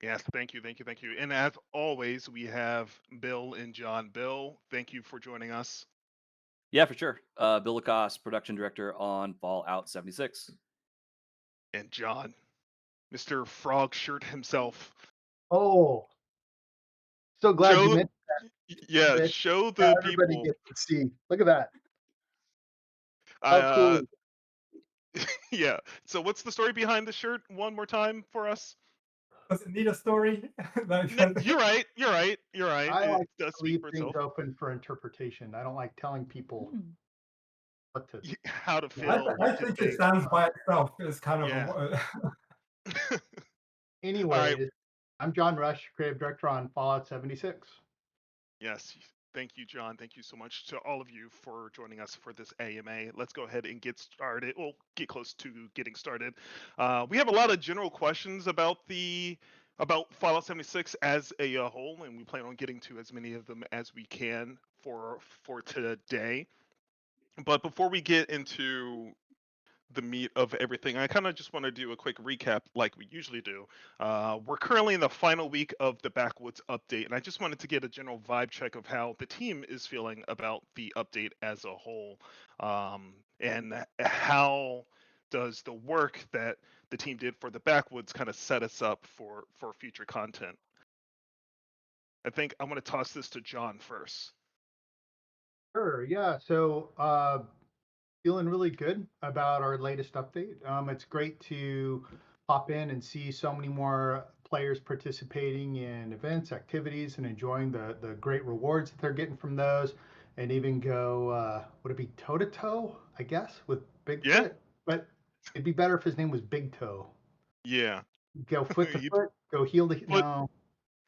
Yes, thank you, thank you, thank you. And as always, we have Bill and John. Bill, thank you for joining us. Yeah, for sure. Bill Lacoste, production director on Fallout 76. And John, Mr. Frog Shirt himself. Oh, so glad you Show, mentioned yeah, it. show Now the everybody people. gets to see. Look at that. I, How cool is yeah. So, what's the story behind the shirt? One more time for us. Does it need a story? You're right. You're right. You're right. I It like does to speak leave for things itself. open for interpretation. I don't like telling people what to, How to you know, feel, I what to think it think. stands by itself as kind of Yeah. a. All right. anyways, I'm John Rush, creative director on Fallout 76. Yes. Thank you, John. Thank you so much to all of you for joining us for this AMA. Let's go ahead and get started. We'll get close to getting started. We have a lot of general questions about Fallout 76 as a whole, and we plan on getting to as many of them as we can for today. But before we get into the meat of everything, I kind of just want to do a quick recap like we usually do. We're currently in the final week of the Backwoods update, and I just wanted to get a general vibe check of how the team is feeling about the update as a whole. And how does the work that the team did for the Backwoods kind of set us up for future content? I think I'm going to toss this to John first. Sure, yeah. So, feeling really good about our latest update. It's great to pop in and see so many more players participating in events, activities, and enjoying the great rewards that they're getting from those. And even go, would it be toe to toe? I guess with Yeah, Bigfoot, but it'd be better if his name was Big Toe. yeah. Go foot to You'd- foot, go heel to foot no.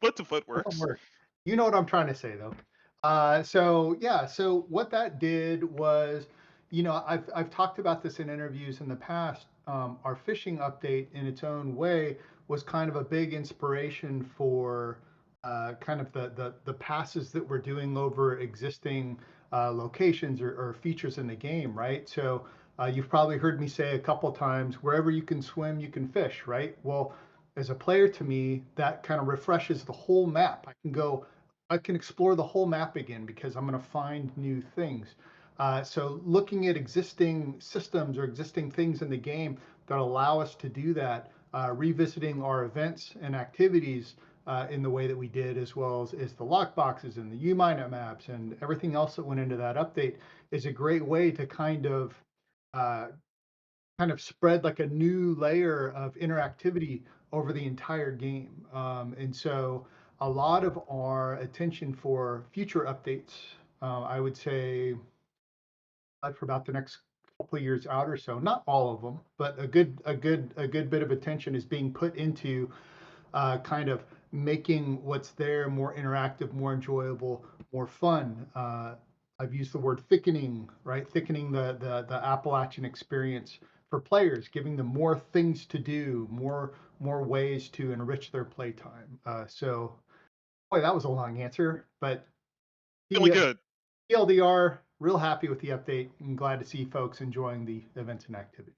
foot to foot Doesn't works. work. You know what I'm trying to say, though. So yeah, so what that did was, I've talked about this in interviews in the past. Our fishing update, in its own way, was kind of a big inspiration for kind of the passes that we're doing over existing locations or features in the game, right? So you've probably heard me say a couple times, wherever you can swim, you can fish, right? Well, as a player, to me that kind of refreshes the whole map. I can explore the whole map again because I'm going to find new things. So looking at existing systems or existing things in the game that allow us to do that, revisiting our events and activities in the way that we did, as well as the lockboxes and the UMINET maps and everything else that went into that update, is a great way to uh, kind of spread like a new layer of interactivity over the entire game. And so a lot of our attention for future updates, I would say for about the next couple of years out or so, not all of them, but a good bit of attention is being put into kind of making what's there more interactive, more enjoyable, more fun. I've used the word thickening, right? Thickening the Appalachian experience for players, giving them more things to do, more ways to enrich their playtime. So, boy, that was a long answer, but Feeling the good. TLDR, real happy with the update and glad to see folks enjoying the events and activities.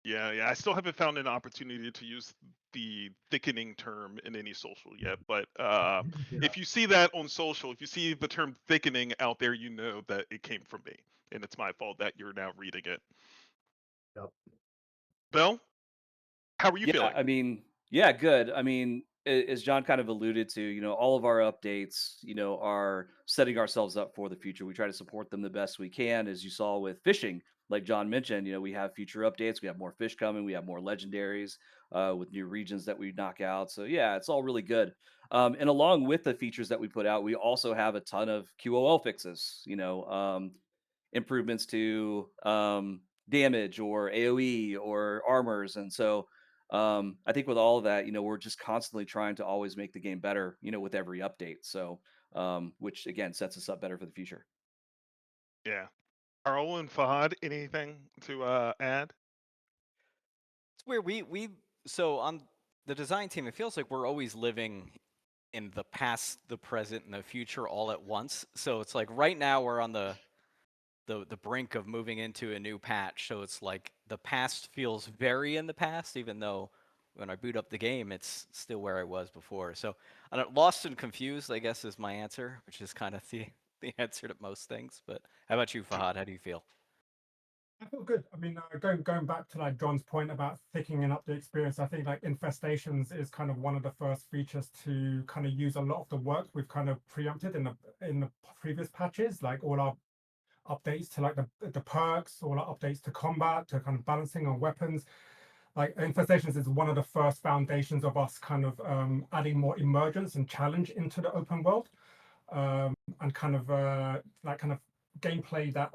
Yeah, yeah. I still haven't found an opportunity to use the thickening term in any social yet, but Yeah. if you see that on social, if you see the term thickening out there, you know that it came from me, and it's my fault that you're now reading it. Yep. Bill, how are you Yeah, feeling? I mean, yeah, good. I mean, as John kind of alluded to, all of our updates, are setting ourselves up for the future. We try to support them the best we can. As you saw with fishing, like John mentioned, we have future updates. We have more fish coming. We have more legendaries with new regions that we knock out. So yeah, it's all really good. And along with the features that we put out, we also have a ton of QOL fixes. Improvements to damage or AoE or armors. And so I think with all of that, we're just constantly trying to always make the game better, with every update. So, which again sets us up better for the future. Yeah. Carl and Fahad, anything to add? It's weird. We so on the design team, it feels like we're always living in the past, the present, and the future all at once. So it's like right now we're on the brink of moving into a new patch. So it's like the past feels very in the past, even though when I boot up the game, it's still where I was before. So I don't, lost and confused, I guess, is my answer, which is kind of the answer to most things. But how about you, Fahad? How do you feel? I feel good. I mean, going back to like John's point about thickening up the experience, I think like Infestations is kind of one of the first features to kind of use a lot of the work we've kind of preempted in the previous patches, like all our updates to like the perks, all our updates to combat, to kind of balancing on weapons. Like Infestations is one of the first foundations of us kind of adding more emergence and challenge into the open world, and kind of gameplay that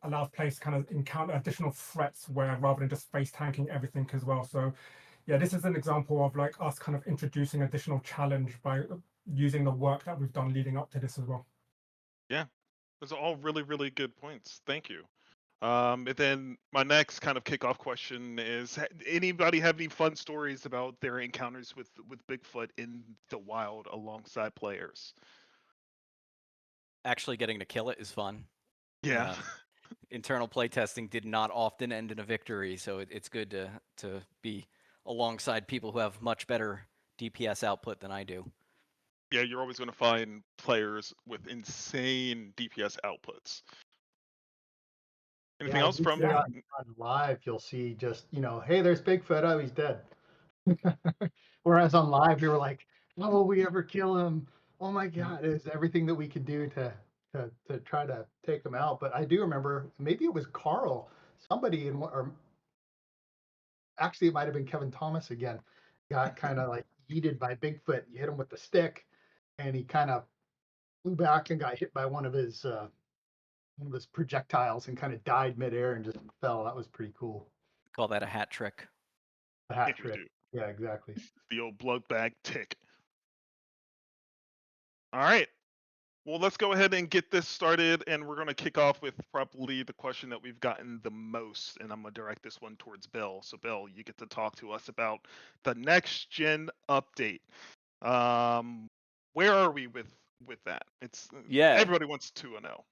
allows players to kind of encounter additional threats where rather than just face tanking everything as well. So yeah, this is an example of like us kind of introducing additional challenge by using the work that we've done leading up to this as well. Yeah, those are all really, really good points. Thank you. And then my next kind of kickoff question is: anybody have any fun stories about their encounters with Bigfoot in the wild alongside players? Actually, getting to kill it is fun. Yeah. Internal playtesting did not often end in a victory, so it's good to be alongside people who have much better DPS output than I do. Yeah, you're always going to find players with insane DPS outputs. Anything Yeah, else from? usually on live, you'll see just, hey, there's Bigfoot. Oh, he's dead. Whereas on live, we were like, how will we ever kill him? Oh my God, it's everything that we could do to try to take him out. But I do remember, maybe it was Carl, somebody or actually it might have been Kevin Thomas again, got kind of like yeeted by Bigfoot. You hit him with the stick, and he kind of flew back and got hit by one of his projectiles and kind of died midair and just fell. That was pretty cool. Call that a hat trick. The hat Yeah, we trick. do. Yeah, exactly. The old blood bag tick. All right. Well, let's go ahead and get this started, and we're going to kick off with probably the question that we've gotten the most, and I'm going to direct this one towards Bill. So, Bill, you get to talk to us about the next gen update. Where are we with that? It's Yeah. everybody wants to know.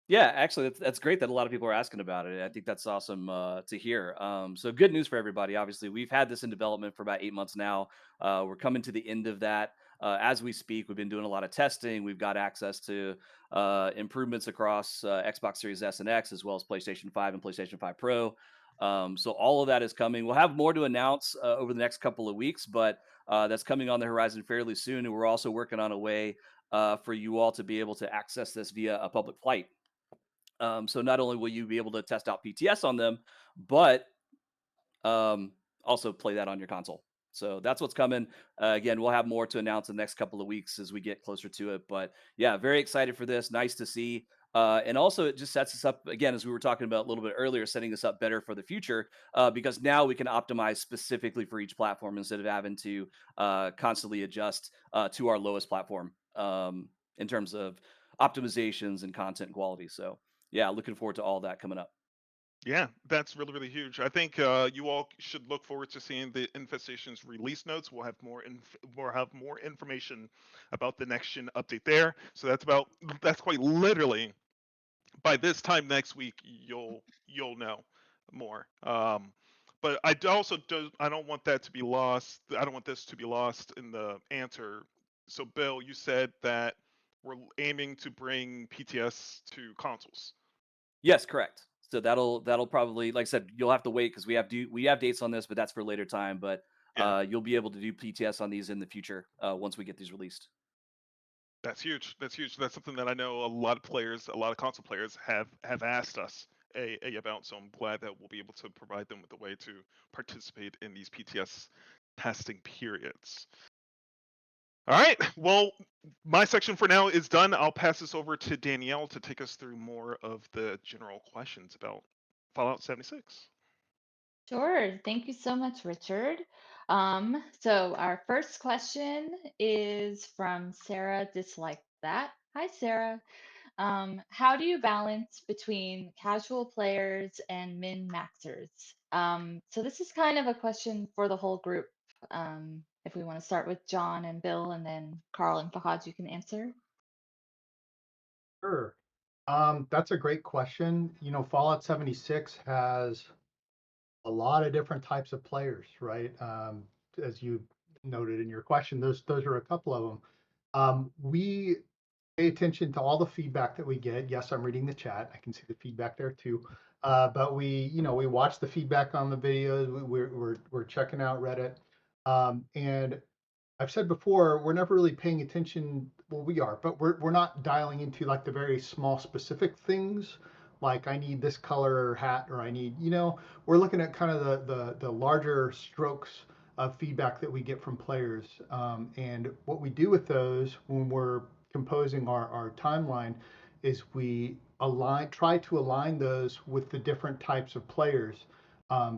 Yeah, actually, that's great that a lot of people are asking about it. I think that's awesome to hear. So good news for everybody. Obviously, we've had this in development for about 8 months now. We're coming to the end of that. As we speak, we've been doing a lot of testing. We've got access to improvements across Xbox Series S and X, as well as PlayStation 5 and PlayStation 5 Pro. So all of that is coming. We'll have more to announce over the next couple of weeks, but that's coming on the horizon fairly soon. And we're also working on a way for you all to be able to access this via a public flight. So not only will you be able to test out PTS on them, but also play that on your console. So that's what's coming. Again, we'll have more to announce in the next couple of weeks as we get closer to it. But yeah, very excited for this. Nice to see. And also, it just sets us up again, as we were talking about a little bit earlier, setting us up better for the future because now we can optimize specifically for each platform instead of having to constantly adjust to our lowest platform in terms of optimizations and content quality. So yeah, looking forward to all that coming up. Yeah, that's really, really huge. I think you all should look forward to seeing the Infestations release notes. We'll have more information about the next gen update there. So that's quite literally by this time next week you'll know more. But I don't want that to be lost. I don't want this to be lost in the answer. So Bill, you said that we're aiming to bring PTS to consoles. Yes, correct. So that'll probably, like I said, you'll have to wait because we have dates on this, but that's for later time. But Yeah. you'll be able to do PTS on these in the future once we get these released. That's huge. That's huge. That's something that I know a lot of players, a lot of console players have asked us about. So I'm glad that we'll be able to provide them with a way to participate in these PTS testing periods. All right. Well, my section for now is done. I'll pass this over to Danielle to take us through more of the general questions about Fallout 76. Sure. Thank you so much, Richard. So our first question is from Sarah Dislike That. Hi, Sarah. How do you balance between casual players and min-maxers? So this is kind of a question for the whole group. If we want to start with John and Bill, and then Carl and Fahad, you can answer. Sure. That's a great question. Fallout 76 has a lot of different types of players, right? as you noted in your question, those are a couple of them. We pay attention to all the feedback that we get. Yes, I'm reading the chat. I can see the feedback there too. But we watch the feedback on the videos. We're checking out Reddit. And I've said before, we're never really paying attention. Well, we are, but we're not dialing into like the very small specific things. Like I need this color hat, or I need, we're looking at kind of the larger strokes of feedback that we get from players. And what we do with those when we're composing our timeline is we try to align those with the different types of players.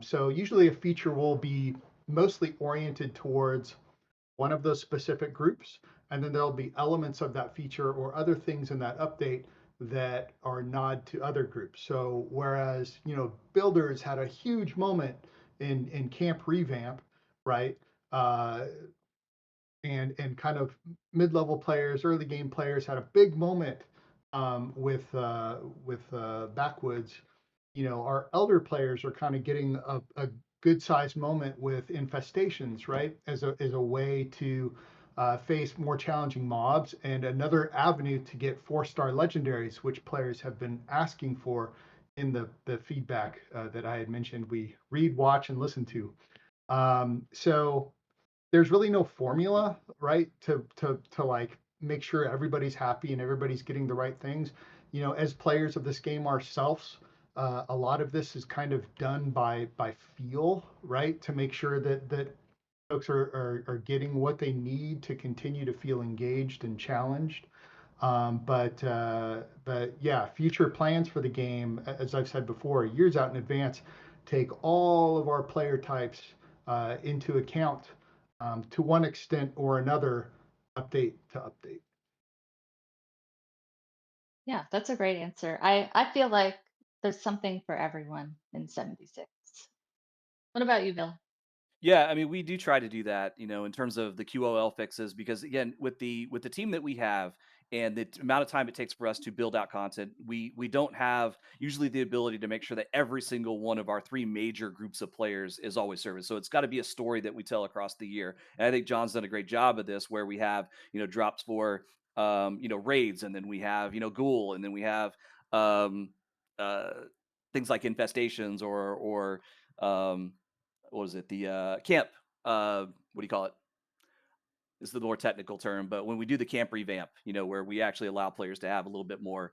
So usually a feature will be mostly oriented towards one of those specific groups, and then there'll be elements of that feature or other things in that update that are nod to other groups. So whereas, builders had a huge moment in camp revamp, right? Uh, and kind of mid-level players, early game players had a big moment with Backwoods. Our elder players are kind of getting a good sized moment with infestations, right? As a way to face more challenging mobs and another avenue to get 4-star legendaries, which players have been asking for in the feedback that I had mentioned. We read, watch, and listen to. So there's really no formula, right? To like make sure everybody's happy and everybody's getting the right things. As players of this game ourselves, a lot of this is kind of done by feel, right? To make sure that folks are getting what they need to continue to feel engaged and challenged. But yeah, future plans for the game, as I've said before, years out in advance, take all of our player types into account to one extent or another, update to update. Yeah, that's a great answer. I feel like there's something for everyone in 76. What about you, Bill? Yeah, I mean, we do try to do that, in terms of the QOL fixes, because again, with the team that we have and the amount of time it takes for us to build out content, we don't have usually the ability to make sure that every single one of our three major groups of players is always serviced. So it's got to be a story that we tell across the year. And I think John's done a great job of this, where we have drops for raids, and then we have ghoul, and then we have um, uh, things like infestations or um, what was it? The camp. What do you call it? Is the more technical term, but when we do the camp revamp, where we actually allow players to have a little bit more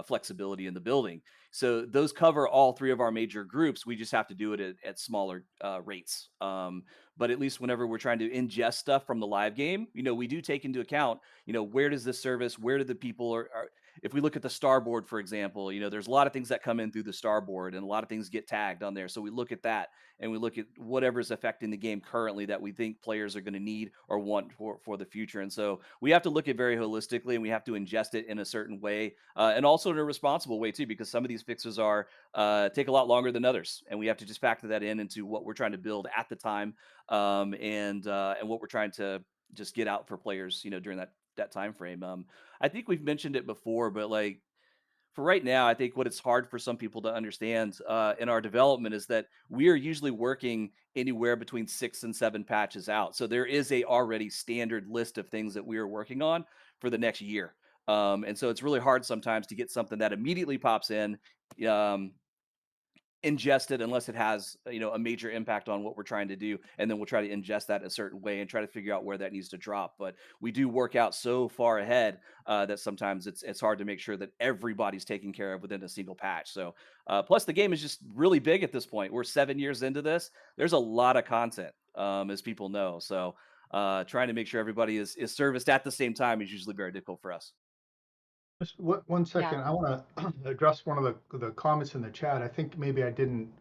flexibility in the building. So those cover all three of our major groups. We just have to do it at smaller rates. But at least whenever we're trying to ingest stuff from the live game, we do take into account, where does this service, where do the people are if we look at the starboard, for example, there's a lot of things that come in through the starboard and a lot of things get tagged on there. So we look at that and we look at whatever's affecting the game currently that we think players are going to need or want for the future. And so we have to look at very holistically, and we have to ingest it in a certain way, and also in a responsible way too, because some of these fixes are take a lot longer than others, and we have to just factor that into what we're trying to build at the time, and what we're trying to just get out for players, during that time frame. I think we've mentioned it before, but like for right now, I think what it's hard for some people to understand in our development is that we are usually working anywhere between 6 and 7 patches out. So there is a already standard list of things that we are working on for the next year. And so it's really hard sometimes to get something that immediately pops in, um, ingested, unless it has a major impact on what we're trying to do, and then we'll try to ingest that a certain way and try to figure out where that needs to drop. But we do work out so far ahead that sometimes it's hard to make sure that everybody's taken care of within a single patch. So plus the game is just really big at this point. We're 7 years into this. There's a lot of content, as people know. So trying to make sure everybody is serviced at the same time is usually very difficult for us. Just one Yeah. second. I want to address one of the comments in the chat. I think maybe I didn't.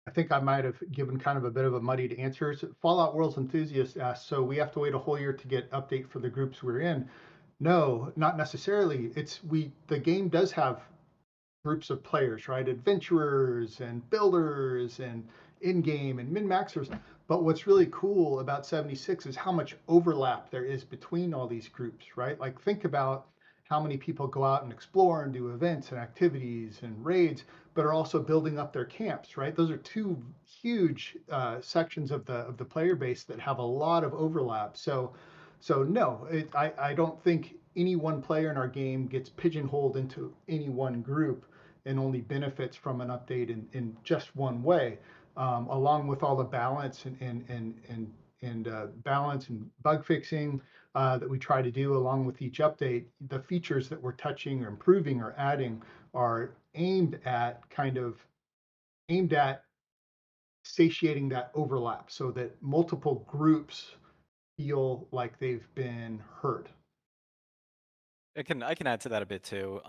I think I might have given kind of a bit of a muddied answers. Fallout Worlds Enthusiast asked, so we have to wait a whole year to get update for the groups we're in. No, not necessarily. The game does have groups of players, right? Adventurers and builders and in-game and min-maxers. But what's really cool about 76 is how much overlap there is between all these groups, right? Like think about how many people go out and explore and do events and activities and raids, but are also building up their camps, right? Those are two huge sections of the player base that have a lot of overlap. So no, I don't think any one player in our game gets pigeonholed into any one group and only benefits from an update in just one way, along with all the balance and balance and bug fixing that we try to do along with each update. The features that we're touching or improving or adding are aimed at satiating that overlap so that multiple groups feel like they've been heard. I can add to that a bit too.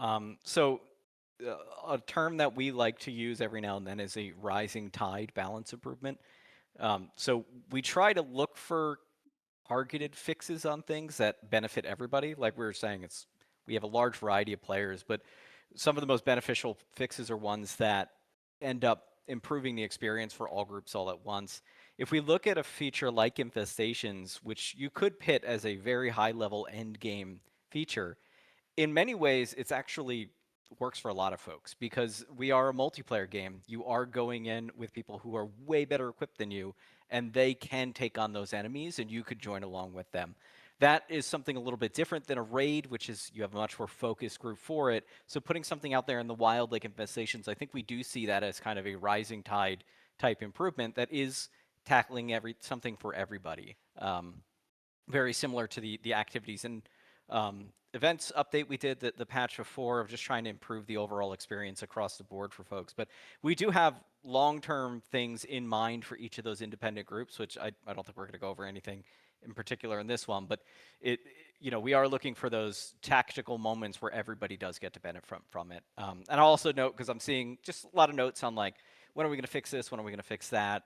A term that we like to use every now and then is a rising tide balance improvement. So we try to look for targeted fixes on things that benefit everybody. Like we were saying, we have a large variety of players, but some of the most beneficial fixes are ones that end up improving the experience for all groups all at once. If we look at a feature like Infestations, which you could pit as a very high level end game feature, in many ways, it's actually works for a lot of folks because we are a multiplayer game. You are going in with people who are way better equipped than you, and they can take on those enemies, and you could join along with them. That is something a little bit different than a raid, which is you have a much more focused group for it. So putting something out there in the wild like Infestations, I think we do see that as kind of a rising tide type improvement that is tackling something for everybody. Very similar to the activities and events update we did, the patch before, of just trying to improve the overall experience across the board for folks. But we do have long-term things in mind for each of those independent groups, which I don't think we're going to go over anything in particular in this one, but we are looking for those tactical moments where everybody does get to benefit from it. And I'll also note, because I'm seeing just a lot of notes on like, when are we going to fix this? When are we going to fix that?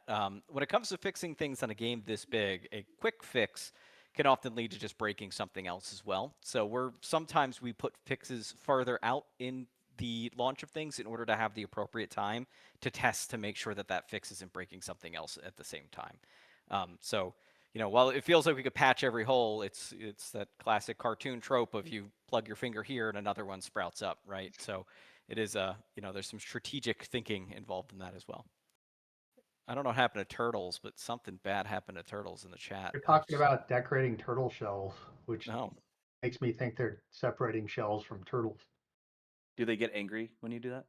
When it comes to fixing things on a game this big, a quick fix can often lead to just breaking something else as well. So sometimes we put fixes further out in the launch of things in order to have the appropriate time to test to make sure that that fix isn't breaking something else at the same time. While it feels like we could patch every hole, it's that classic cartoon trope of you plug your finger here and another one sprouts up, right? So it is there's some strategic thinking involved in that as well. I don't know what happened to turtles, but something bad happened to turtles in the chat. You're talking about decorating turtle shells, which No. makes me think they're separating shells from turtles. Do they get angry when you do that?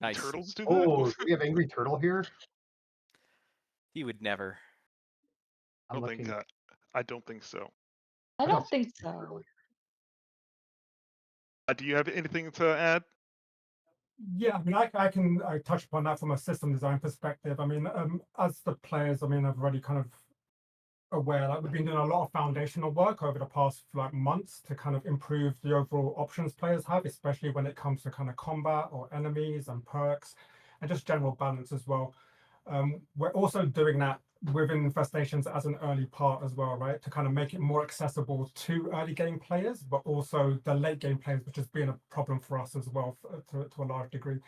Nice. Turtles do that? Oh, do we have angry turtle here? He would never. I'm looking. I don't think so. I I don't don't see think angry turtle so. here. Do you have anything to add? Yeah, I mean, I can touch upon that from a system design perspective. I mean, as the players, I mean, I've already kind of aware, like we've been doing a lot of foundational work over the past like months to kind of improve the overall options players have, especially when it comes to kind of combat or enemies and perks and just general balance as well. We're also doing that within Infestations as an early part as well, right? To kind of make it more accessible to early game players, but also the late game players, which has been a problem for us as well to a large degree.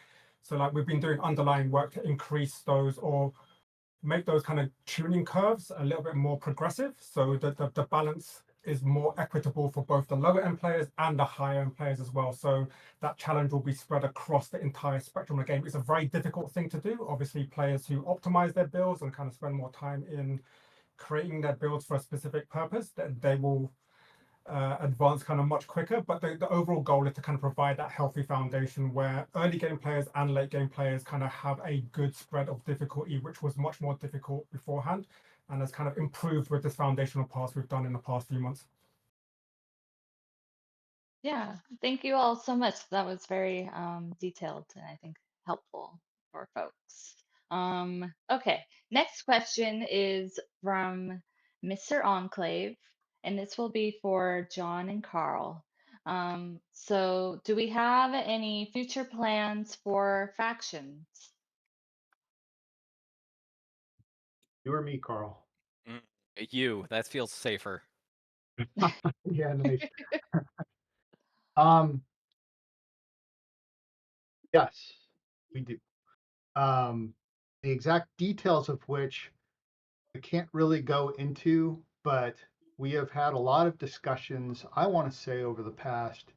So like we've been doing underlying work to increase those or make those kind of tuning curves a little bit more progressive so that the balance is more equitable for both the lower end players and the higher end players as well. So that challenge will be spread across the entire spectrum of the game. It's a very difficult thing to do. Obviously, players who optimize their builds and kind of spend more time in creating their builds for a specific purpose, that they will advance kind of much quicker. But the overall goal is to kind of provide that healthy foundation where early game players and late game players kind of have a good spread of difficulty, which was much more difficult beforehand and has kind of improved with this foundational pass we've done in the past few months. Yeah, thank you all so much. That was very detailed and I think helpful for folks. Okay, next question is from Mr. Enclave, and this will be for John and Carl. So, do we have any future plans for factions? You or me, Carl? That feels safer. Yeah, nice. Um, yes, we do. The exact details of which I can't really go into, but we have had a lot of discussions, I want to say, over the past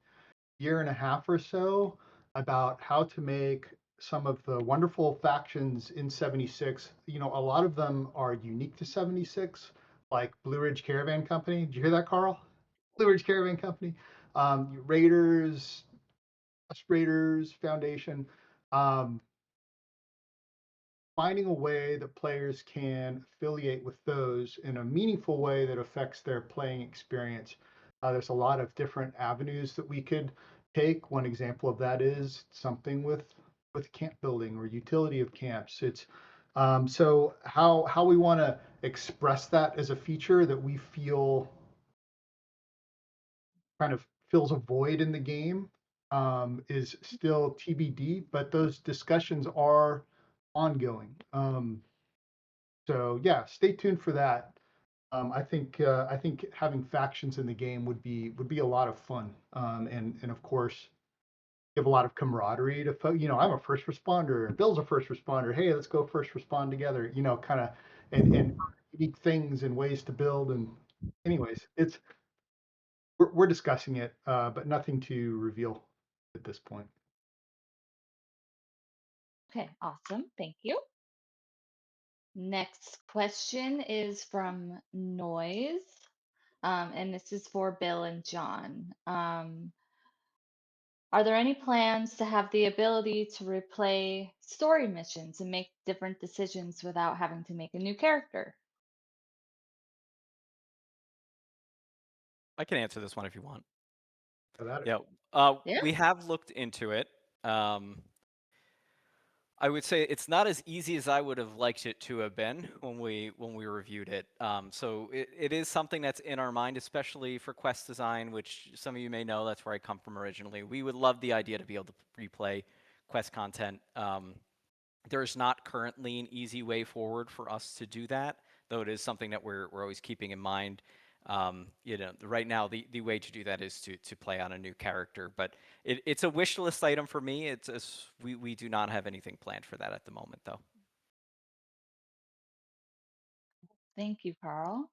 year and a half or so about how to make some of the wonderful factions in 76. You know, a lot of them are unique to 76, like Blue Ridge Caravan Company. Did you hear that, Carl? Blue Ridge Caravan Company, Raiders, Us Raiders Foundation. Um, Finding a way that players can affiliate with those in a meaningful way that affects their playing experience. There's a lot of different avenues that we could take. One example of that is something with camp building or utility of camps. It's so how we want to express that as a feature that we feel kind of fills a void in the game is still TBD, but those discussions are ongoing. So yeah, stay tuned for that. I think having factions in the game would be a lot of fun, and of course give a lot of camaraderie to you know, I'm a first responder and Bill's a first responder. Hey, let's go first respond together. You know, kind of and unique things and ways to build. And anyways, it's we're discussing it, but nothing to reveal at this point. Okay, awesome. Thank you. Next question is from Noise. And this is for Bill and John. Are there any plans to have the ability to replay story missions and make different decisions without having to make a new character? I can answer this one if you want. For that, Yeah. Yeah. We have looked into it. I would say it's not as easy as I would have liked it to have been when we reviewed it. So it is something that's in our mind, especially for quest design, which some of you may know. That's where I come from originally. We would love the idea to be able to replay quest content. There's not currently an easy way forward for us to do that, though it is something that we're always keeping in mind. You know, right now the way to do that is to play on a new character, but it's a wish list item for me. We do not have anything planned for that at the moment, though. Thank you, Carl.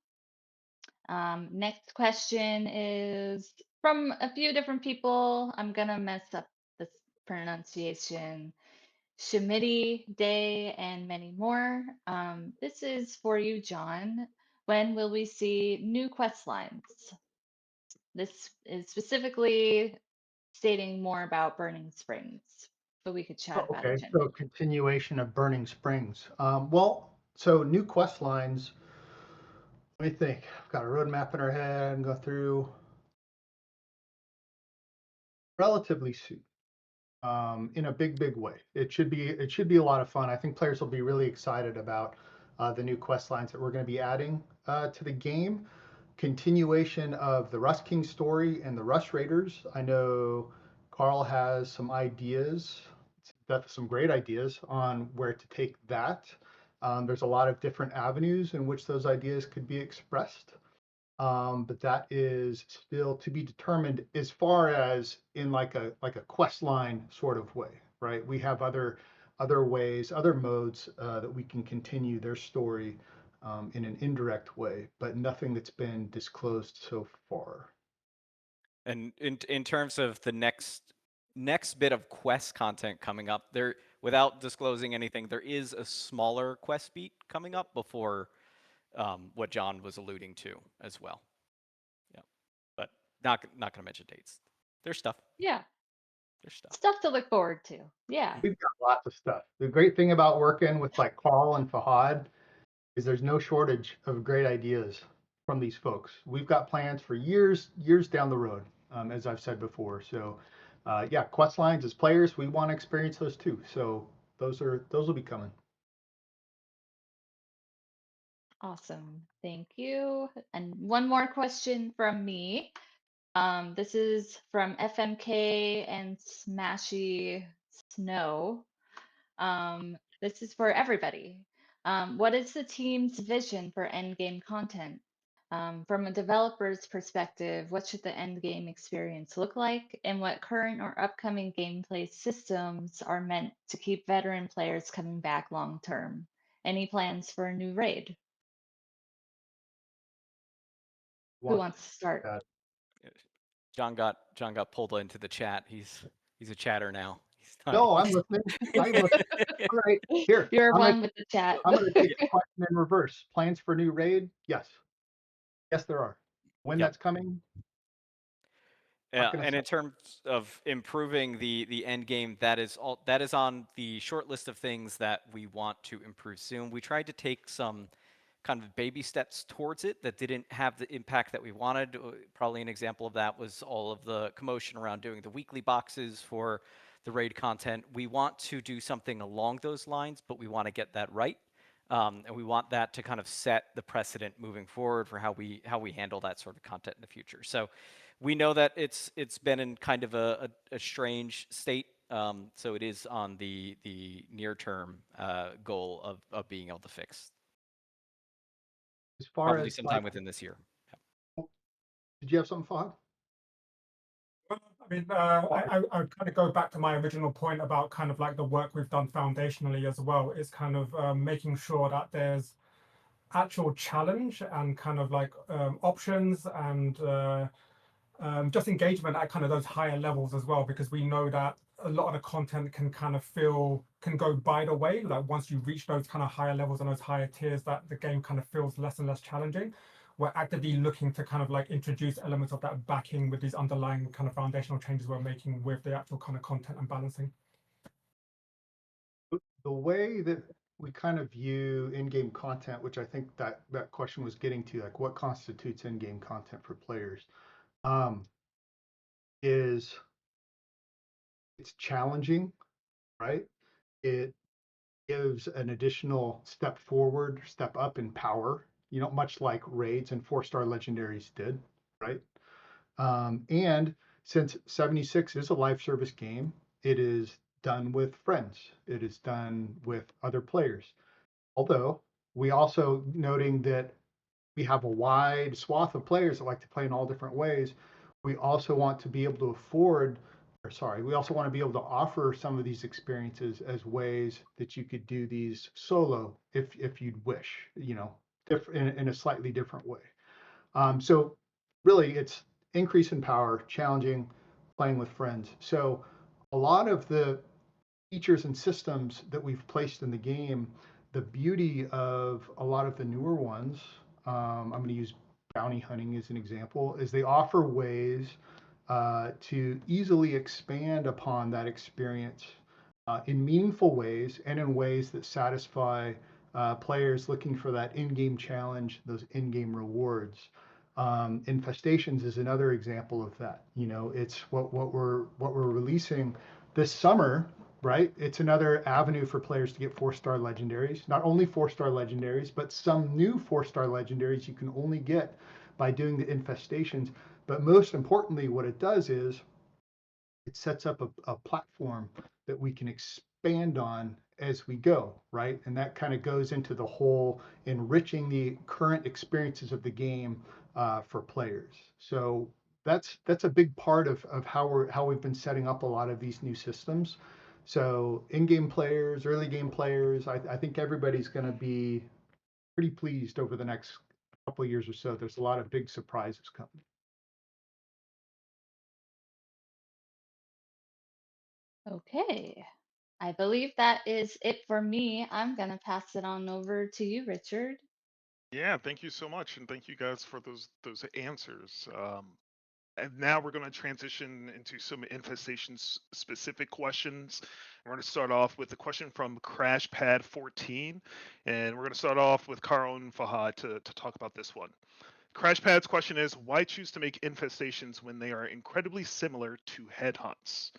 Next question is from a few different people. I'm gonna mess up this pronunciation. Shemidi, Day, and many more. This is for you, John. When will we see new quest lines? This is specifically stating more about Burning Springs, but we could chat oh, about it okay, so generally. continuation of Burning Springs. Well, so new quest lines. Let me think. I've got a roadmap in our head and go through relatively soon. In a big way. It should be a lot of fun. I think players will be really excited about the new quest lines that we're going to be adding to the game. Continuation of the Rust King story and the Rust Raiders. I know Carl has some ideas, some great ideas on where to take that. There's a lot of different avenues in which those ideas could be expressed. But that is still to be determined as far as in like a quest line sort of way, right? We have other ways, other modes that we can continue their story in an indirect way, but nothing that's been disclosed so far. And in terms of the next bit of quest content coming up, there, without disclosing anything, there is a smaller quest beat coming up before what John was alluding to as well. Yeah, but not going to mention dates. There's stuff. Yeah, There's stuff. stuff to look forward to. Yeah. We've got lots of stuff. The great thing about working with like Carl and Fahad is there's no shortage of great ideas from these folks. We've got plans for years down the road, as I've said before. So, yeah, quest lines as players, we want to experience those too. So those will be coming. Awesome. Thank you. And one more question from me. This is from FMK and Smashy Snow. This is for everybody. What is the team's vision for endgame content? From a developer's perspective, what should the endgame experience look like, and what current or upcoming gameplay systems are meant to keep veteran players coming back long term? Any plans for a new raid? Who wants to start? that. John got pulled into the chat. He's a chatter now. He's not. No, I'm listening. I'm listening. All right, here. You're I'm gonna, one with the chat. I'm gonna take the question in reverse. Plans for new raid? Yes. Yes, there are. When Yep. that's coming? Yeah, gonna and say. in terms of improving the end game, that is on the short list of things that we want to improve soon. We tried to take some kind of baby steps towards it that didn't have the impact that we wanted. Probably an example of that was all of the commotion around doing the weekly boxes for the raid content. We want to do something along those lines, but we want to get that right. And we want that to kind of set the precedent moving forward for how we handle that sort of content in the future. So we know that it's been in kind of a strange state. So it is on the near term goal of being able to fix. As far Probably as sometime within this year. did you have something, Fahad? Well, I mean, I would kind of go back to my original point about kind of like the work we've done foundationally as well. Is kind of making sure that there's actual challenge and kind of like options and just engagement at kind of those higher levels as well, because we know that a lot of the content can kind of can go by the way. Like once you reach those kind of higher levels and those higher tiers, that the game kind of feels less and less challenging. We're actively looking to kind of like introduce elements of that backing with these underlying kind of foundational changes we're making with the actual kind of content and balancing. The way that we kind of view in-game content, which I think that question was getting to, like what constitutes in-game content for players, is it's challenging, right? It gives an additional step forward, step up in power, much like raids and 4-star legendaries did, right? And since 76 is a live service game, it is done with friends. It is done with other players. Although we also noting that we have a wide swath of players that like to play in all different ways. We also want to be able to we also want to be able to offer some of these experiences as ways that you could do these solo if you'd wish, in a slightly different way. So really it's increase in power, challenging, playing with friends. So a lot of the features and systems that we've placed in the game, the beauty of a lot of the newer ones, I'm going to use bounty hunting as an example, is they offer ways to easily expand upon that experience in meaningful ways and in ways that satisfy players looking for that in-game challenge, those in-game rewards. Infestations is another example of that. It's what we're releasing this summer, right? It's another avenue for players to get 4-star legendaries. Not only 4-star legendaries, but some new 4-star legendaries you can only get by doing the infestations. But most importantly, what it does is it sets up a platform that we can expand on as we go, right? And that kind of goes into the whole enriching the current experiences of the game for players. So that's a big part of how we've been setting up a lot of these new systems. So in-game players, early game players, I think everybody's going to be pretty pleased over the next couple of years or so. There's a lot of big surprises coming. Okay. I believe that is it for me. I'm going to pass it on over to you, Richard. Yeah, thank you so much, and thank you guys for those answers. And now we're going to transition into some infestations specific questions. We're going to start off with a question from CrashPad14, and we're going to start off with Carl and Fahad to talk about this one. CrashPad's question is, why choose to make infestations when they are incredibly similar to headhunts?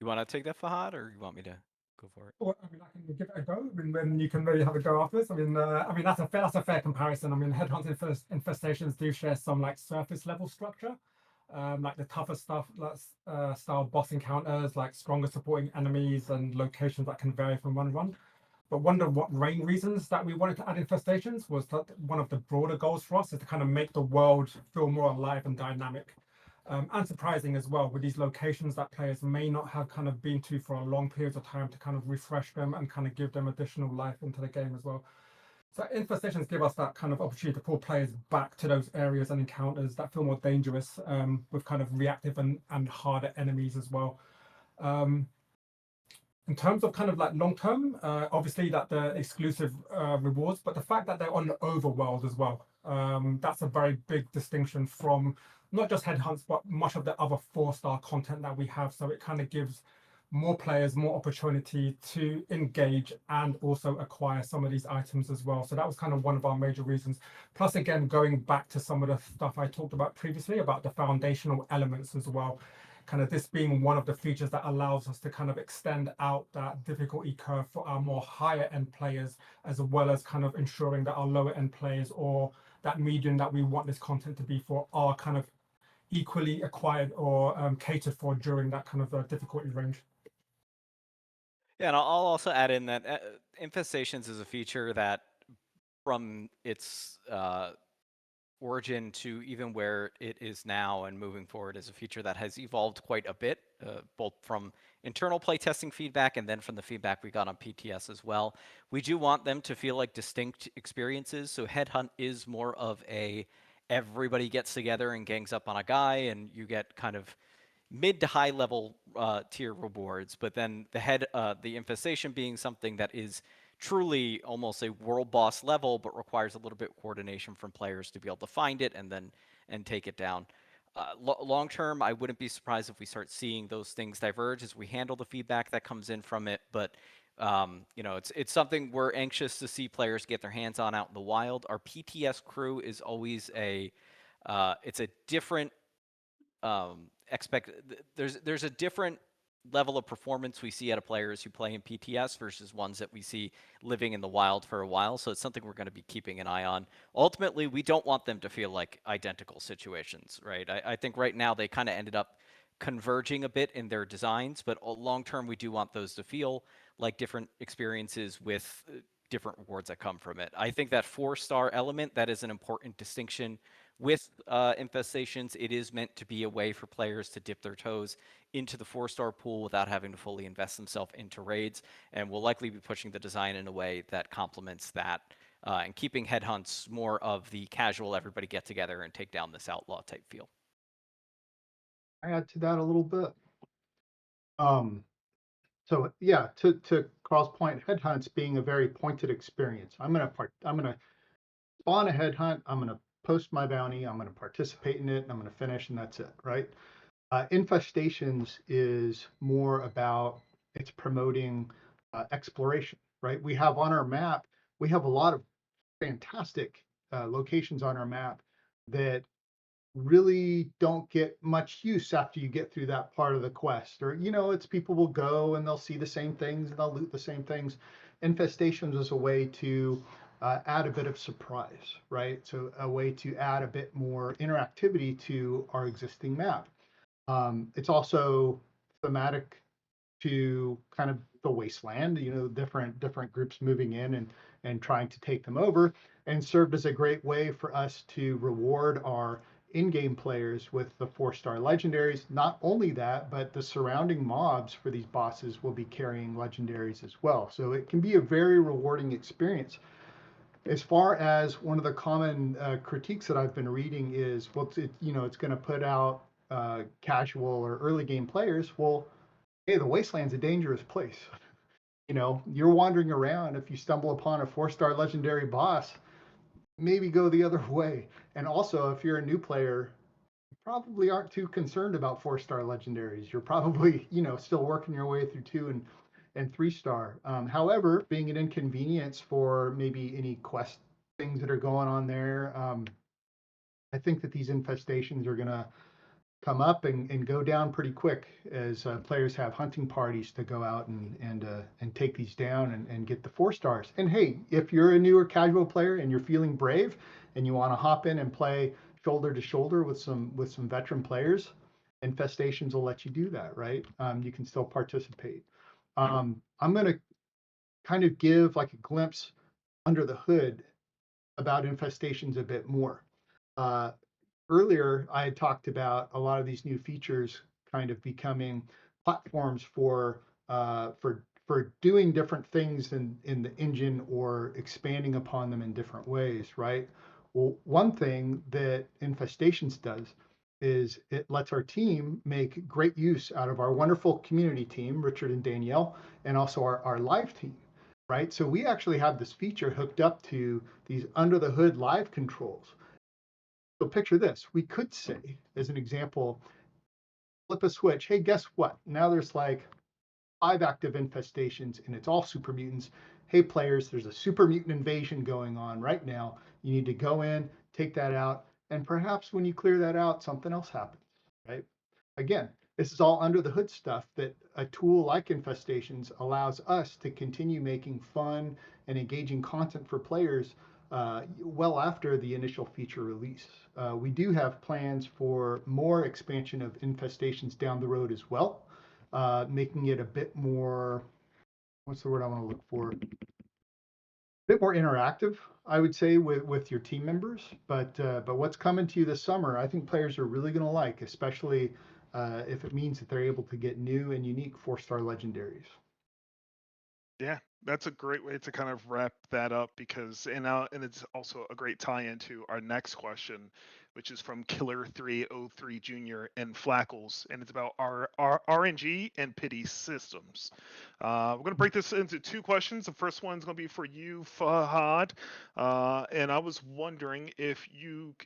You want to take that, Fahad, or you want me to go for it? Well, I mean, I can give it a go. I mean, then you can really have a go after this. I mean, that's a fair comparison. I mean, headhunts infestations do share some like surface level structure, like the tougher stuff, style boss encounters, like stronger supporting enemies and locations that can vary from run. But one of what main reasons that we wanted to add infestations was that one of the broader goals for us is to kind of make the world feel more alive and dynamic. And surprising as well, with these locations that players may not have kind of been to for a long period of time, to kind of refresh them and kind of give them additional life into the game as well. So infestations give us that kind of opportunity to pull players back to those areas and encounters that feel more dangerous, with kind of reactive and harder enemies as well. In terms of kind of like long term, obviously that the exclusive rewards, but the fact that they're on the overworld as well, that's a very big distinction from not just headhunts, but much of the other 4-star content that we have. So it kind of gives more players more opportunity to engage and also acquire some of these items as well. So that was kind of one of our major reasons. Plus, again, going back to some of the stuff I talked about previously about the foundational elements as well, kind of this being one of the features that allows us to kind of extend out that difficulty curve for our more higher end players, as well as kind of ensuring that our lower end players or that medium that we want this content to be for are kind of equally acquired or catered for during that kind of difficulty range. Yeah, and I'll also add in that Infestations is a feature that, from its origin to even where it is now and moving forward, is a feature that has evolved quite a bit, both from internal playtesting feedback and then from the feedback we got on PTS as well. We do want them to feel like distinct experiences. So Headhunt is more of a everybody gets together and gangs up on a guy, and you get kind of mid to high level tier rewards, but then the infestation being something that is truly almost a world boss level, but requires a little bit of coordination from players to be able to find it and take it down. Long term, I wouldn't be surprised if we start seeing those things diverge as we handle the feedback that comes in from it. But it's something we're anxious to see players get their hands on out in the wild. Our PTS crew is always it's a different there's a different level of performance we see out of players who play in PTS versus ones that we see living in the wild for a while. So it's something we're going to be keeping an eye on. Ultimately, we don't want them to feel like identical situations, right? I think right now they kind of ended up converging a bit in their designs, but long term, we do want those to feel like different experiences with different rewards that come from it. I think that 4-star element, that is an important distinction with Infestations. It is meant to be a way for players to dip their toes into the 4-star pool without having to fully invest themselves into raids, and we'll likely be pushing the design in a way that complements that, and keeping headhunts more of the casual everybody get together and take down this outlaw type feel. I add to that a little bit. So yeah, to Carl's point, headhunts being a very pointed experience. I'm gonna spawn a headhunt. I'm gonna post my bounty. I'm gonna participate in it, and I'm gonna finish, and that's it, right? Infestations is more about, it's promoting exploration, right? We have on our map, we have a lot of fantastic locations on our map that really don't get much use after you get through that part of the quest. Or, it's people will go and they'll see the same things and they'll loot the same things. Infestations is a way to add a bit of surprise, right? So a way to add a bit more interactivity to our existing map. It's also thematic to kind of the wasteland, different groups moving in and trying to take them over, and served as a great way for us to reward our in-game players with the 4-star legendaries. Not only that, but the surrounding mobs for these bosses will be carrying legendaries as well. So it can be a very rewarding experience. As far as one of the common critiques that I've been reading is, well, it's going to put out casual or early game players. Well, hey, the wasteland's a dangerous place. You're wandering around. If you stumble upon a 4-star legendary boss, maybe go the other way. And also, if you're a new player, you probably aren't too concerned about 4-star legendaries. You're probably, still working your way through 2 and 3-star. However, being an inconvenience for maybe any quest things that are going on there, I think that these infestations are going to come up and go down pretty quick as players have hunting parties to go out and take these down and get the 4-stars. And hey, if you're a newer casual player and you're feeling brave and you want to hop in and play shoulder to shoulder with some veteran players, Infestations will let you do that, right? You can still participate. I'm going to kind of give like a glimpse under the hood about Infestations a bit more. Earlier, I had talked about a lot of these new features kind of becoming platforms for for doing different things in the engine or expanding upon them in different ways, right? Well, one thing that Infestations does is it lets our team make great use out of our wonderful community team, Richard and Danielle, and also our live team, right? So we actually have this feature hooked up to these under the hood live controls. So picture this, we could say, as an example, flip a switch. Hey, guess what? Now there's like 5 active infestations and it's all super mutants. Hey, players, there's a super mutant invasion going on right now. You need to go in, take that out, and perhaps when you clear that out, something else happens, right? Again, this is all under the hood stuff that a tool like Infestations allows us to continue making fun and engaging content for players well after the initial feature release. We do have plans for more expansion of Infestations down the road as well, making it a bit more, what's the word I want to look for? A bit more interactive, I would say, with your team members. But what's coming to you this summer, I think players are really going to like, especially if it means that they're able to get new and unique 4-star legendaries. Yeah, that's a great way to kind of wrap that up because and it's also a great tie into our next question, which is from Killer 303 Jr. and Flackles, and it's about our RNG and pity systems. We're gonna break this into 2 questions. The first one's gonna be for you, Fahad, and I was wondering if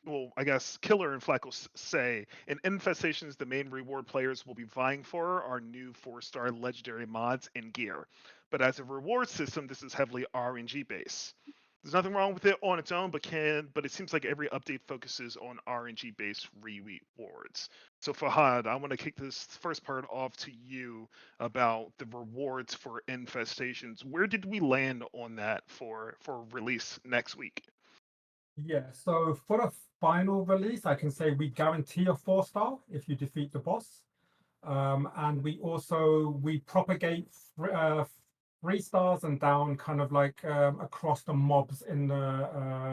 well, I guess Killer and Flackles say in Infestations, the main reward players will be vying for are new 4-star legendary mods and gear. But as a reward system, this is heavily RNG based. There's nothing wrong with it on its own, but it seems like every update focuses on RNG based rewards. So Fahad, I want to kick this first part off to you about the rewards for infestations. Where did we land on that for release next week? Yeah, so for the final release, I can say we guarantee a 4-star if you defeat the boss. And we propagate 3 stars and down kind of like across the mobs in the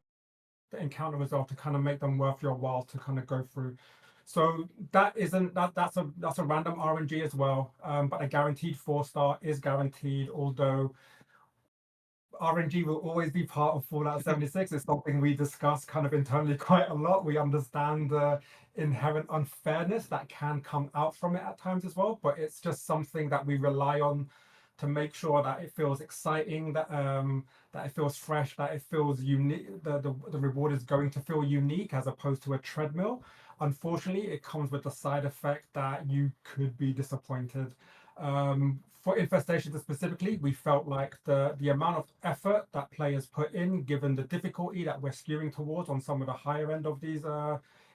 encounter as well to kind of make them worth your while to kind of go through. So that's a random RNG as well. But a guaranteed 4-star is guaranteed, although RNG will always be part of Fallout 76. It's something we discuss kind of internally quite a lot. We understand the inherent unfairness that can come out from it at times as well, but it's just something that we rely on to make sure that it feels exciting, that it feels fresh, that it feels unique. The reward is going to feel unique as opposed to a treadmill. Unfortunately, it comes with the side effect that you could be disappointed. For Infestations specifically, we felt like the amount of effort that players put in, given the difficulty that we're skewing towards on some of the higher end of these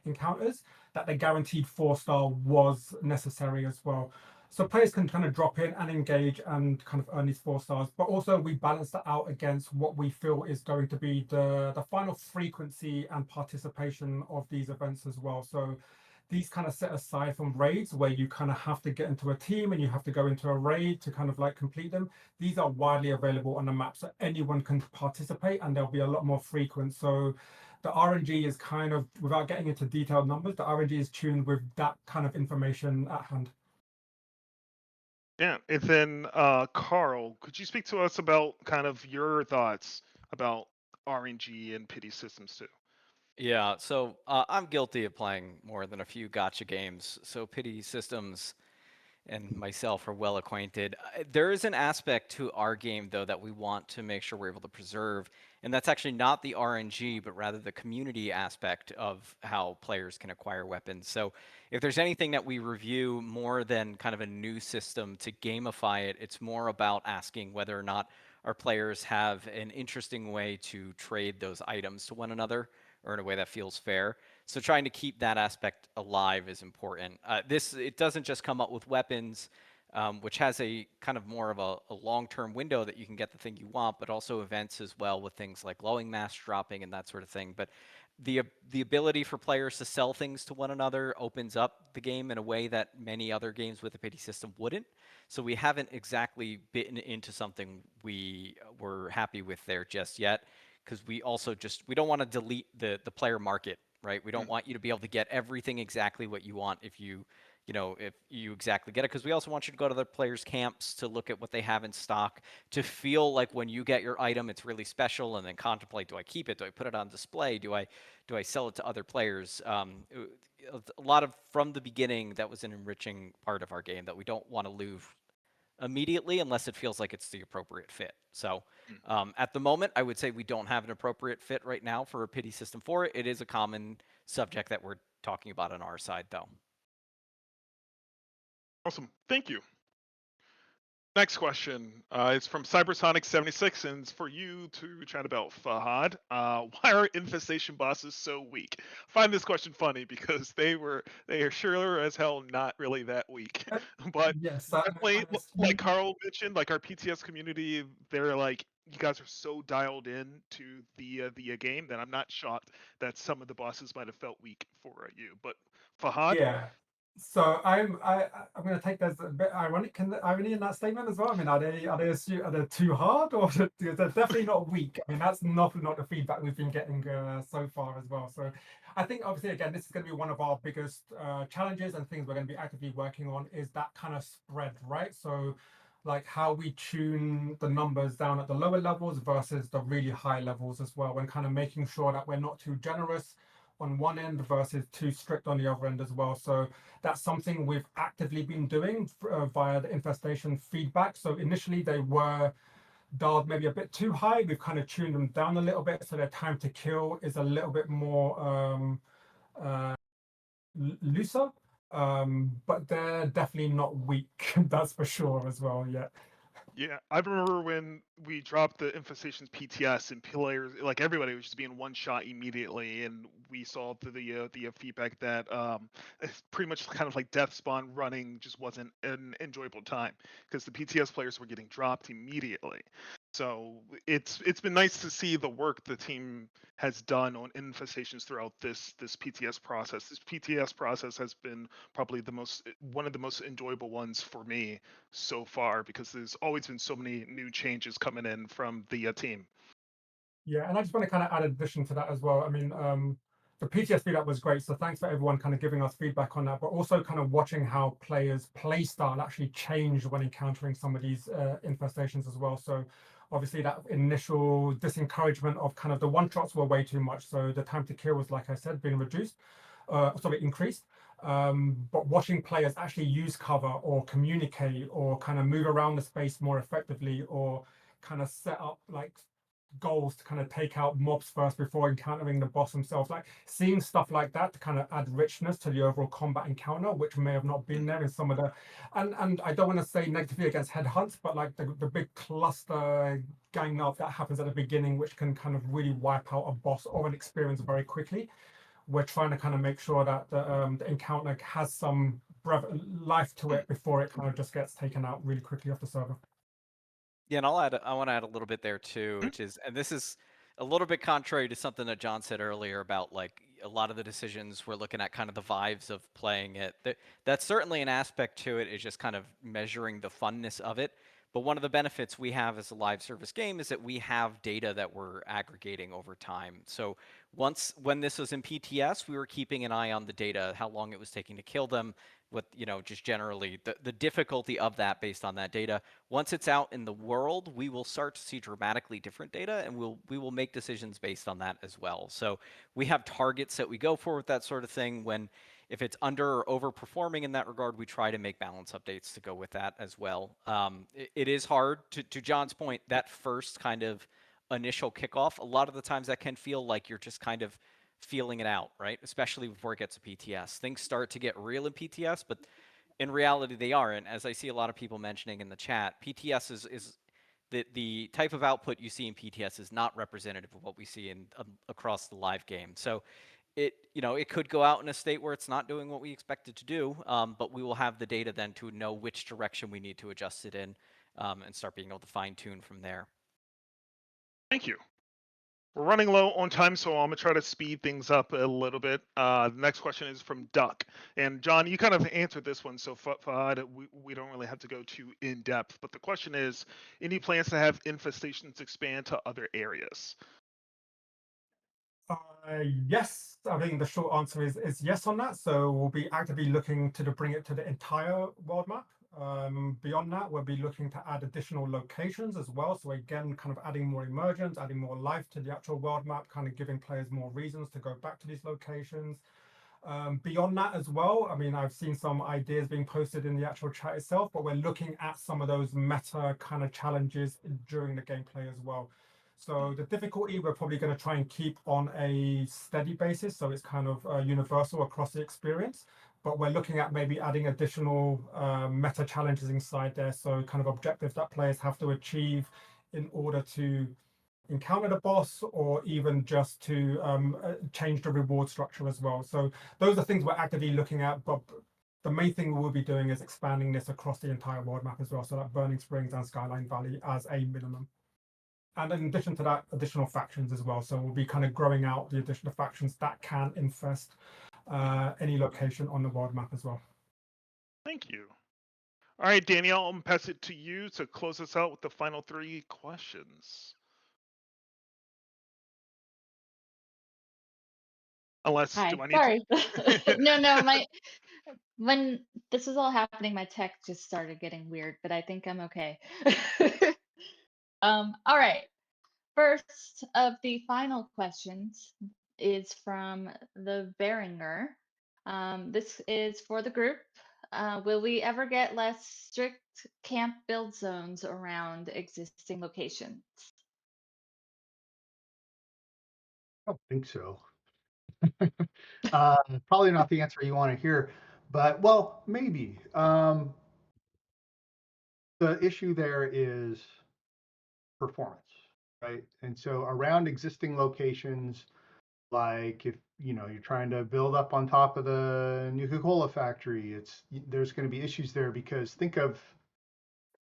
encounters, that the guaranteed 4-star was necessary as well. So players can kind of drop in and engage and kind of earn these 4-stars, but also we balance that out against what we feel is going to be the final frequency and participation of these events as well. So these kind of set aside from raids where you kind of have to get into a team and you have to go into a raid to kind of like complete them. These are widely available on the map, so anyone can participate and they'll be a lot more frequent. So the RNG is kind of, without getting into detailed numbers, the RNG is tuned with that kind of information at hand. Yeah, and then Carl, could you speak to us about kind of your thoughts about RNG and pity systems too? Yeah, so I'm guilty of playing more than a few gotcha games. So pity systems and myself are well acquainted. There is an aspect to our game, though, that we want to make sure we're able to preserve, and that's actually not the RNG, but rather the community aspect of how players can acquire weapons. So if there's anything that we review more than kind of a new system to gamify it, it's more about asking whether or not our players have an interesting way to trade those items to one another or in a way that feels fair. So trying to keep that aspect alive is important. It doesn't just come up with weapons, which has a kind of more of a long-term window that you can get the thing you want, but also events as well with things like glowing mask dropping and that sort of thing. But the ability for players to sell things to one another opens up the game in a way that many other games with a pity system wouldn't. So we haven't exactly bitten into something we were happy with there just yet, because we also we don't want to delete the player market, right? We don't want you to be able to get everything exactly what you want if you you know, if you exactly get it, because we also want you to go to the players' camps to look at what they have in stock, to feel like when you get your item, it's really special, and then contemplate: do I keep it? Do I put it on display? Do I sell it to other players? A lot of from the beginning, that was an enriching part of our game that we don't want to lose immediately unless it feels like it's the appropriate fit. So at the moment, I would say we don't have an appropriate fit right now for a pity system for it. It is a common subject that we're talking about on our side, though. Awesome. Thank you. Next question is from Cybersonic76, and it's for you to chat about, Fahad. Why are infestation bosses so weak? I find this question funny because they are sure as hell not really that weak. But Yes, definitely, like Carl mentioned, like our PTS community, they're like, you guys are so dialed in to the game that I'm not shocked that some of the bosses might have felt weak for you. But Fahad, yeah. So I'm going to take there's a bit ironic irony in that statement as well. I mean, are they too hard, or they're definitely not weak? I mean, that's not the feedback we've been getting so far as well. So I think obviously again this is going to be one of our biggest challenges and things we're going to be actively working on is that kind of spread, right? So like how we tune the numbers down at the lower levels versus the really high levels as well, and kind of making sure that we're not too generous on one end versus too strict on the other end as well. So that's something we've actively been doing via the infestation feedback. So initially they were dialed maybe a bit too high. We've kind of tuned them down a little bit so their time to kill is a little bit more looser. But they're definitely not weak, that's for sure as well. Yeah. yeah, I remember when we dropped the Infestations PTS and players, like everybody was just being one shot immediately, and we saw the feedback that it's pretty much kind of like Death Spawn running just wasn't an enjoyable time because the PTS players were getting dropped immediately. So it's been nice to see the work the team has done on infestations throughout this PTS process. This PTS process has been probably one of the most enjoyable ones for me so far because there's always been so many new changes coming in from the team. Yeah, and I just want to kind of add addition to that as well. I mean, the PTS feedback was great, so thanks for everyone kind of giving us feedback on that, but also kind of watching how players' play style actually changed when encountering some of these infestations as well. So obviously that initial disencouragement of kind of the one shots were way too much, so the time to kill was, like I said, being reduced, increased. But watching players actually use cover or communicate or kind of move around the space more effectively or kind of set up like goals to kind of take out mobs first before encountering the boss themselves, like seeing stuff like that to kind of add richness to the overall combat encounter, which may have not been there in some of the and I don't want to say negatively against headhunts, but like the big cluster gang up that happens at the beginning, which can kind of really wipe out a boss or an experience very quickly. We're trying to kind of make sure that the encounter has some life to it before it kind of just gets taken out really quickly off the server. Yeah, and I want to add a little bit there too, which is, and this is a little bit contrary to something that John said earlier about like a lot of the decisions we're looking at kind of the vibes of playing it. That's certainly an aspect to it, is just kind of measuring the funness of it. But one of the benefits we have as a live service game is that we have data that we're aggregating over time. So when this was in PTS, we were keeping an eye on the data, how long it was taking to kill them, with just generally the difficulty of that based on that data. Once it's out in the world, we will start to see dramatically different data, and we will make decisions based on that as well. So we have targets that we go for with that sort of thing. When if it's under or overperforming in that regard, we try to make balance updates to go with that as well. It is hard to John's point, that first kind of initial kickoff. A lot of the times that can feel like you're just kind of feeling it out, right? Especially before it gets to PTS. Things start to get real in PTS, but in reality they are. And as I see a lot of people mentioning in the chat, PTS is the type of output you see in PTS is not representative of what we see in across the live game. So it could go out in a state where it's not doing what we expect it to do, but we will have the data then to know which direction we need to adjust it in, and start being able to fine tune from there. Thank you. We're running low on time, so I'm gonna try to speed things up a little bit. The next question is from Duck, and John, you kind of answered this one, so Fahad, we don't really have to go too in depth. But the question is, any plans to have infestations expand to other areas? Yes. I think the short answer is yes on that. So we'll be actively looking to bring it to the entire world map. Beyond that, we'll be looking to add additional locations as well. So again, kind of adding more emergence, adding more life to the actual world map, kind of giving players more reasons to go back to these locations. Beyond that as well, I mean, I've seen some ideas being posted in the actual chat itself, but we're looking at some of those meta kind of challenges during the gameplay as well. So the difficulty we're probably going to try and keep on a steady basis, so it's kind of universal across the experience. But we're looking at maybe adding additional meta challenges inside there, so kind of objectives that players have to achieve in order to encounter the boss, or even just to change the reward structure as well. So those are things we're actively looking at, but the main thing we will be doing is expanding this across the entire world map as well, so that Burning Springs and Skyline Valley as a minimum. And in addition to that, additional factions as well. So we'll be kind of growing out the additional factions that can infest any location on the world map as well. Thank you. All right, Danielle, I'm gonna pass it to you to close us out with the final 3 questions. Unless, Hi, do I need sorry. to? No, when this was all happening, my tech just started getting weird, but I think I'm okay. All right. First of the final questions is from the Beringer. This is for the group. Will we ever get less strict camp build zones around existing locations? I don't think so. Probably not the answer you want to hear, but well, maybe. The issue there is performance, right? And so around existing locations, like if you're trying to build up on top of the Nuka-Cola factory, there's going to be issues there, because think of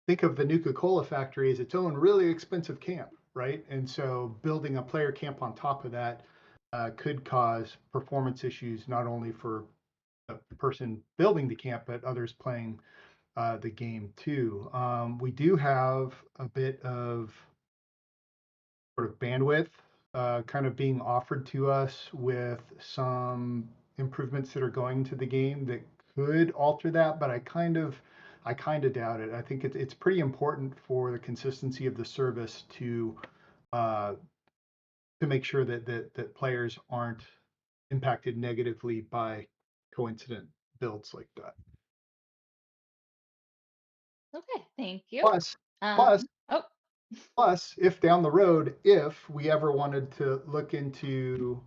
the Nuka-Cola factory as its own really expensive camp, right? And so building a player camp on top of that could cause performance issues, not only for the person building the camp, but others playing the game too. We do have a bit of sort of bandwidth kind of being offered to us with some improvements that are going to the game that could alter that, but I kind of doubt it. I think it's pretty important for the consistency of the service to make sure that players aren't impacted negatively by coincident builds like that. Okay, thank you. Plus, plus, Oh, plus, if down the road, if we ever wanted to look into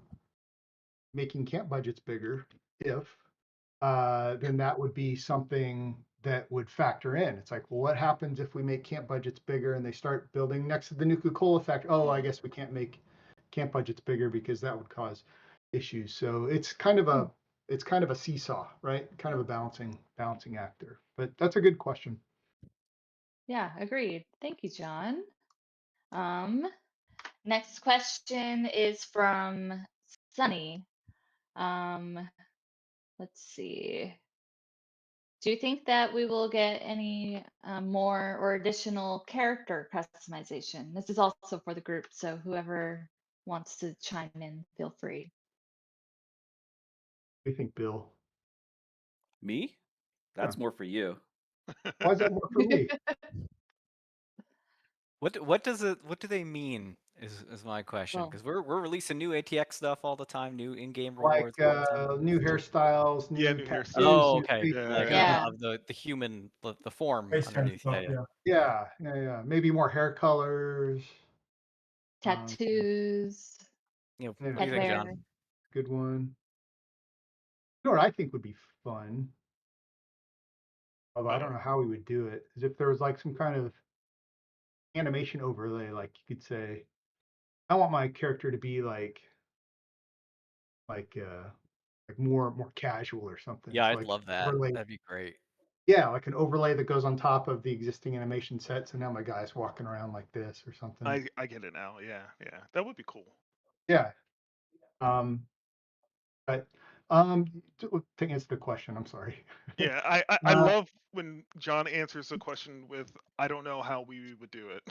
making camp budgets bigger, then that would be something that would factor in. It's like, well, what happens if we make camp budgets bigger and they start building next to the Nuka-Cola factory? Oh, I guess we can't make camp budgets bigger because that would cause issues. So it's kind of a seesaw, right? Kind of a balancing act there. But that's a good question. yeah, agreed. Thank you, John. Next question is from Sunny. Let's see. Do you think that we will get any more or additional character customization? This is also for the group, so whoever wants to chime in, feel free. What do you think, Bill? Me? That's more for you. Why is that more for me? What do they mean is my question, Well, because we're releasing new ATX stuff all the time, new in-game Like rewards all the time. new hairstyles, Yeah, new new tattoos, hairstyles. Oh, new okay. face Like Yeah. of the human, the form Face underneath. stuff, Yeah. Yeah. Maybe more hair colors. tattoos, You know, Yeah. what do you think, headwear. John? Good one. You know what I think would be fun? Although I don't know how we would do it, is if there was like some kind of animation overlay, like you could say, I want my character to be like more casual or something. Yeah, So I'd like love that. overlay, That'd be great. yeah, like an overlay that goes on top of the existing animation set. So now my guy's walking around like this or something. I get it now. Yeah, that would be cool. Yeah. But to answer the question, I'm sorry. Yeah, I love when John answers the question with, "I don't know how we would do it."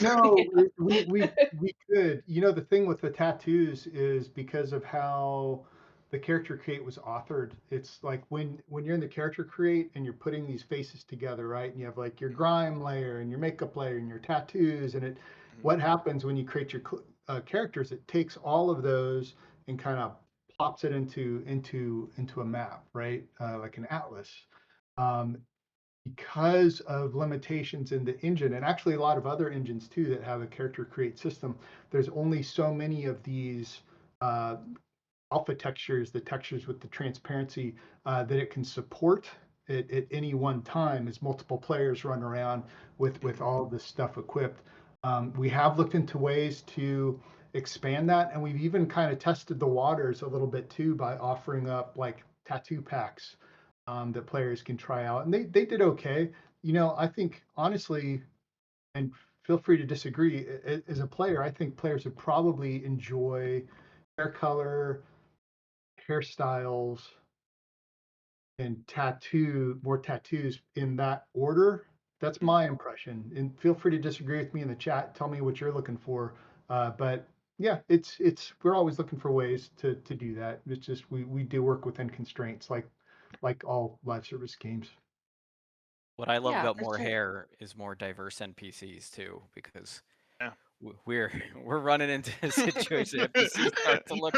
No, we could. You know, the thing with the tattoos is because of how the character create was authored. It's like when you're in the character create and you're putting these faces together, right? And you have like your grime layer and your makeup layer and your tattoos, and what happens when you create your characters? It takes all of those and kind of plops it into a map, right? Like an atlas. Um, because of limitations in the engine, and actually a lot of other engines too that have a character create system, there's only so many of these uh, alpha textures, the textures with the transparency that it can support at any one time as multiple players run around with all this stuff equipped. We have looked into ways to expand that, and we've even kind of tested the waters a little bit too by offering up like tattoo packs that players can try out, and they did okay. You know, I think honestly, and feel free to disagree. As a player, I think players would probably enjoy hair color, hairstyles, and more tattoos in that order. That's my impression. And feel free to disagree with me in the chat. Tell me what you're looking for. But yeah, we're always looking for ways to do that. It's just we do work within constraints, like all live service games. What I love Yeah, about for more sure. hair is more diverse NPCs too, because Yeah. we're we're running into a situation. NPCs start to look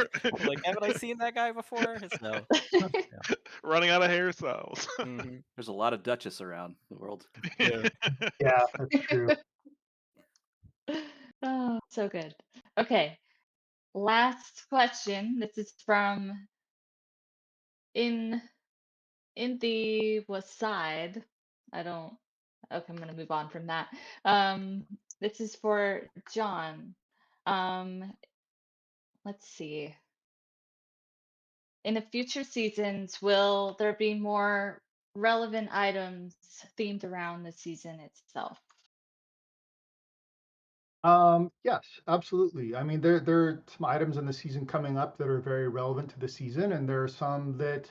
like, haven't I seen that guy before? So Running out of hairstyles. mhm. There's a lot of Duchess around the world. Yeah. Yeah, that's true. Oh, so good. Okay, last question. This is from in the was side. I don't. Okay, I'm gonna move on from that. This is for John. Um, let's see. In the future seasons, will there be more relevant items themed around the season itself? Yes, absolutely. I mean, there are some items in the season coming up that are very relevant to the season, and there are some that,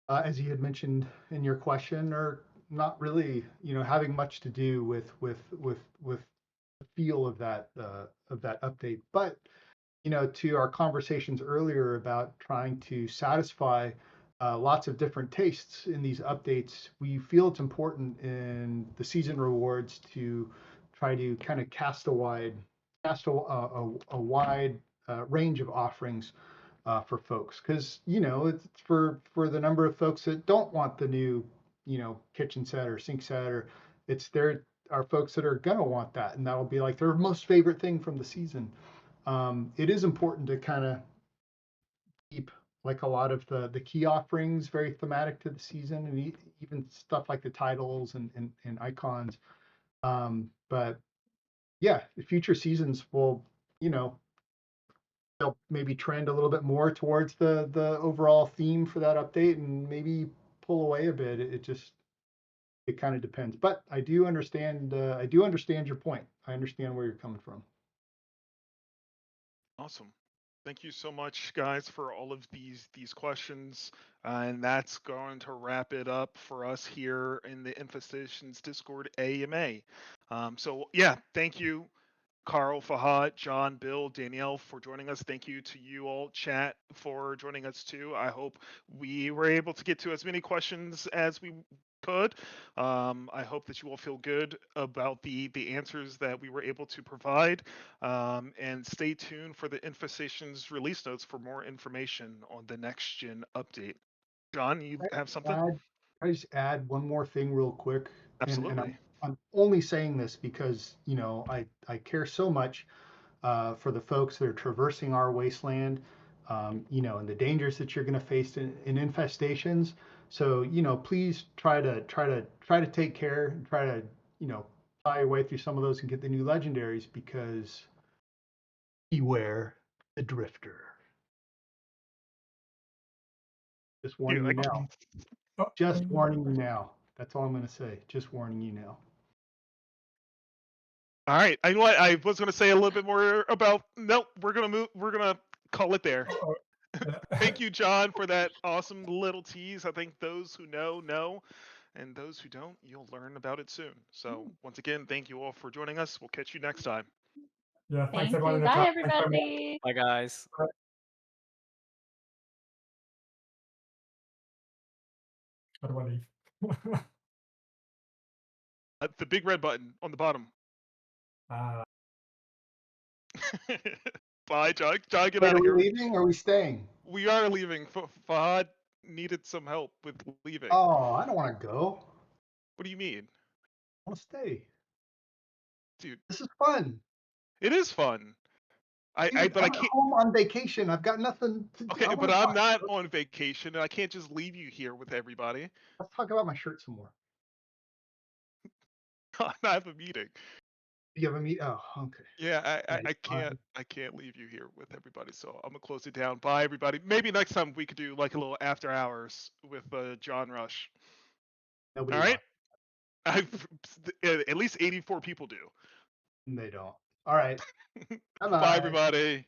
as you had mentioned in your question, are not really, having much to do with the feel of that update. But to our conversations earlier about trying to satisfy lots of different tastes in these updates, we feel it's important in the season rewards to try to kind of cast a wide range of offerings for folks, because it's for the number of folks that don't want the new kitchen set or sink set, or there are folks that are gonna want that, and that'll be like their most favorite thing from the season. It is important to kind of keep like a lot of the key offerings very thematic to the season, and even stuff like the titles and icons. But yeah, the future seasons will, you know, they'll maybe trend a little bit more towards the overall theme for that update, and maybe pull away a bit. It kind of depends. But I do understand. I do understand your point. I understand where you're coming from. Awesome. Thank you so much, guys, for all of these questions. And that's going to wrap it up for us here in the Infestations Discord AMA. So yeah, thank you, Carl, Fahad, John, Bill, Danielle, for joining us. Thank you to you all, chat, for joining us too. I hope we were able to get to as many questions as we could. I hope that you all feel good about the answers that we were able to provide. And stay tuned for the Infestations release notes for more information on the next gen update. John, you have something? I just add one more thing real quick, and Absolutely. I'm only saying this because I care so much for the folks that are traversing our wasteland, and the dangers that you're going to face in infestations. So please try to take care and try to plow your way through some of those and get the new legendaries, because beware the drifter. Just You warning you like now. Just warning you now. That's all I'm going to say. Just warning you now. All right. I know I was going to say a little bit more about. Nope. We're gonna move. We're gonna call it there. Thank you, John, for that awesome little tease. I think those who know. and those who don't, you'll learn about it soon. So once again, thank you all for joining us. We'll catch you next time. Yeah, thanks Thank everyone you. in the Bye, chat. Thanks so much. everybody. Bye, guys. How do I leave? The big red button on the bottom. Bye, John. John, get Wait, out are of we here. leaving or are we staying? We are leaving. Fahad needed some help with leaving. Oh, I don't want to go. What do you mean? I want to stay. Dude, This is fun. it is fun. Dude, But I I'm at can't. home on vacation. I've got nothing to do. Okay, but I'm not on vacation, and I can't just leave you here with everybody. Let's talk about my shirt some more. I have a meeting. You have a meet? Oh, okay. Yeah, Right, I fine. can't leave you here with everybody. So I'm gonna close it down. Bye, everybody. Maybe next time we could do like a little after hours with John Rush. Nobody All right. wants. At least 84 people do. They don't. All right. Bye, Bye-bye. everybody.